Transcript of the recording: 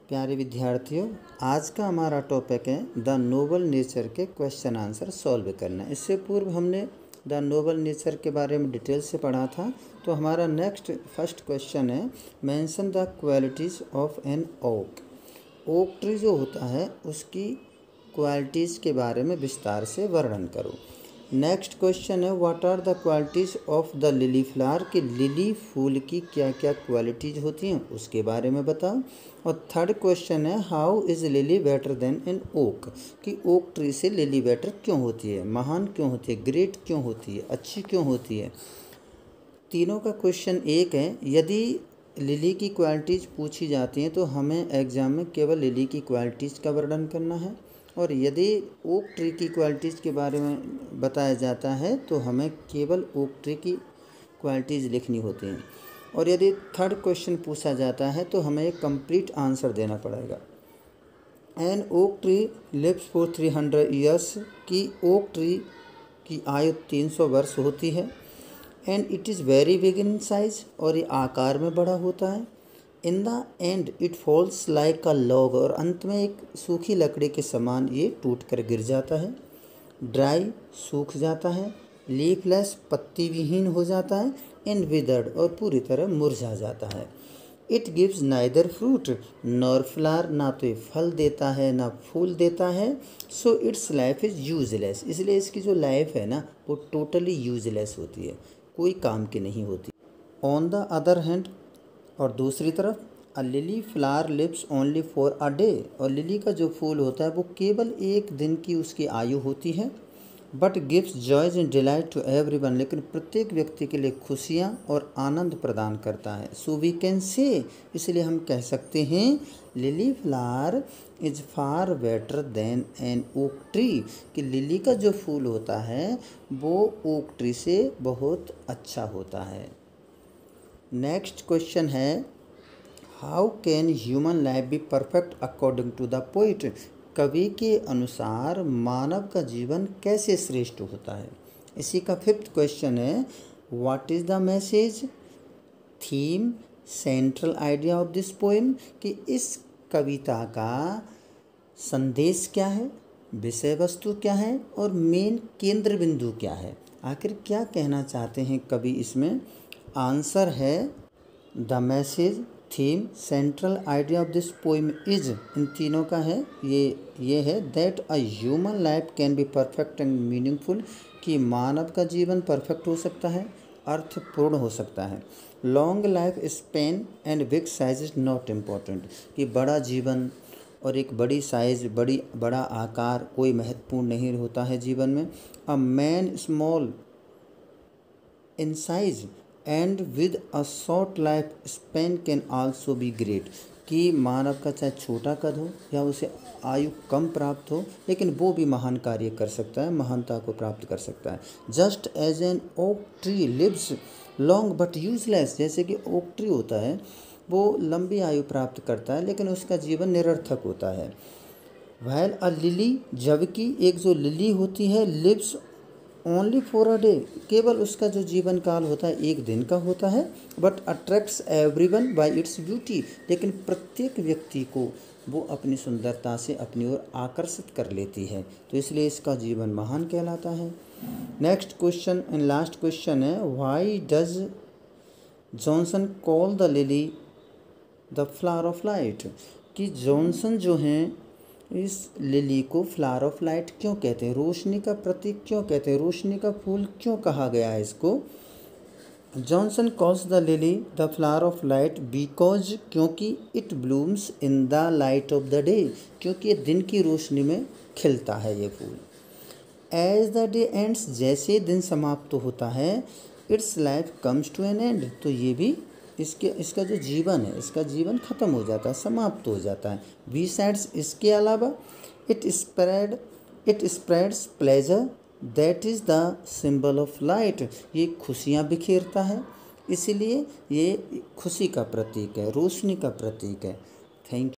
प्यारे विद्यार्थियों, आज का हमारा टॉपिक है द नोबल नेचर के क्वेश्चन आंसर सॉल्व करना। इससे पूर्व हमने द नोबल नेचर के बारे में डिटेल से पढ़ा था। तो हमारा फर्स्ट क्वेश्चन है, mention the qualities of an oak. Oak tree जो होता है उसकी क्वालिटीज़ के बारे में विस्तार से वर्णन करो। नेक्स्ट क्वेश्चन है, what are the qualities of the lily flower, कि लिली फूल की क्या क्या क्वालिटीज़ होती हैं उसके बारे में बताओ। और थर्ड क्वेश्चन है, how is lily better than an oak, कि ओक ट्री से लिली बेटर क्यों होती है, महान क्यों होती है, ग्रेट क्यों होती है, अच्छी क्यों होती है। तीनों का क्वेश्चन एक है। यदि लिली की क्वालिटीज़ पूछी जाती हैं तो हमें एग्जाम में केवल लिली की क्वालिटीज़ का वर्णन करना है, और यदि ओक ट्री की क्वालिटीज़ के बारे में बताया जाता है तो हमें केवल ओक ट्री की क्वालिटीज़ लिखनी होती हैं। और यदि थर्ड क्वेश्चन पूछा जाता है तो हमें एक कंप्लीट आंसर देना पड़ेगा। An oak tree lives for 300 years, की ओक ट्री की आयु 300 वर्ष होती है। And it is very big in size, और ये आकार में बड़ा होता है। In the end it falls like a log, और अंत में एक सूखी लकड़ी के समान ये टूट कर गिर जाता है। ड्राई, सूख जाता है। लीफलेस, पत्ती विहीन हो जाता है। एंड विदर्ड, और पूरी तरह मुरझा जाता है। It gives neither fruit nor flower, ना तो ये फल देता है ना फूल देता है। So it's life is useless, इसलिए इसकी जो लाइफ है ना वो टोटली यूजलेस होती है, कोई काम की नहीं होती। ऑन द अदर हैंड, और दूसरी तरफ, a lily flower lives only for a day, और लिली का जो फूल होता है वो केवल एक दिन की उसकी आयु होती है। But gives joys and delight to everyone, लेकिन प्रत्येक व्यक्ति के लिए खुशियाँ और आनंद प्रदान करता है। सो वी कैन से, इसलिए हम कह सकते हैं lily flower is far better than an oak tree, कि लिली का जो फूल होता है वो ओक ट्री से बहुत अच्छा होता है। नेक्स्ट क्वेश्चन है, how can human life be perfect according to the poet, कवि के अनुसार मानव का जीवन कैसे श्रेष्ठ होता है। इसी का फिफ्थ क्वेश्चन है, what is the message, theme, central idea of this poem, कि इस कविता का संदेश क्या है, विषय वस्तु क्या है, और मेन केंद्र बिंदु क्या है, आखिर क्या कहना चाहते हैं कवि इसमें। आंसर है the message, theme, central idea of this poem is, इन तीनों का है ये है that a human life can be perfect and meaningful, कि मानव का जीवन परफेक्ट हो सकता है, अर्थपूर्ण हो सकता है। Long life span and big size is not important, कि बड़ा जीवन और एक बड़ी साइज, बड़ा आकार कोई महत्वपूर्ण नहीं होता है जीवन में। A man small in size and with a short life span can also be great, कि मानव का चाहे छोटा कद हो या उसे आयु कम प्राप्त हो, लेकिन वो भी महान कार्य कर सकता है, महानता को प्राप्त कर सकता है। Just as an oak tree lives long but useless, जैसे कि ओक ट्री होता है वो लंबी आयु प्राप्त करता है लेकिन उसका जीवन निरर्थक होता है। व्हाइल अ लिली, जबकि एक जो लिली होती है, lives only for a day, केवल उसका जो जीवन काल होता है एक दिन का होता है। But attracts everyone bye its beauty, लेकिन प्रत्येक व्यक्ति को वो अपनी सुंदरता से अपनी ओर आकर्षित कर लेती है, तो इसलिए इसका जीवन महान कहलाता है। Next question and last question है, why does Jonson call the lily the flower of light, कि जॉनसन जो हैं इस लिली को फ्लावर ऑफ लाइट क्यों कहते हैं, रोशनी का प्रतीक क्यों कहते हैं, रोशनी का फूल क्यों कहा गया है इसको। Jonson calls the lily the flower of light because, क्योंकि it blooms in the light of the day, क्योंकि दिन की रोशनी में खिलता है ये फूल। एज द डे एंड्स, जैसे दिन समाप्त होता है, its life comes to an end, तो ये भी इसका जो जीवन है, इसका जीवन ख़त्म हो जाता है, समाप्त हो जाता है। बिसाइड्स, इसके अलावा, it spreads pleasure that is the symbol of light, ये खुशियाँ बिखेरता है, इसीलिए ये खुशी का प्रतीक है, रोशनी का प्रतीक है। Thank you.